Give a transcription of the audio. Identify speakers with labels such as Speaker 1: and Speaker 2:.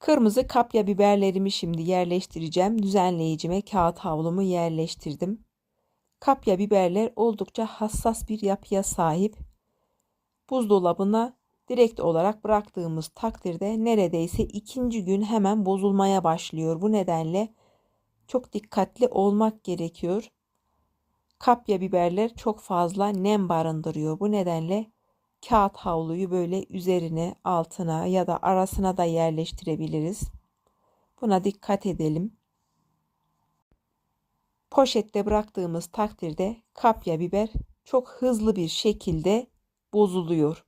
Speaker 1: Kırmızı kapya biberlerimi şimdi yerleştireceğim. Düzenleyicime kağıt havlumu yerleştirdim. Kapya biberler oldukça hassas bir yapıya sahip. Buzdolabına direkt olarak bıraktığımız takdirde neredeyse ikinci gün hemen bozulmaya başlıyor. Bu nedenle çok dikkatli olmak gerekiyor. Kapya biberler çok fazla nem barındırıyor. Bu nedenle kağıt havluyu böyle üzerine, altına ya da arasına da yerleştirebiliriz. Buna dikkat edelim. Poşette bıraktığımız takdirde kapya biber çok hızlı bir şekilde bozuluyor.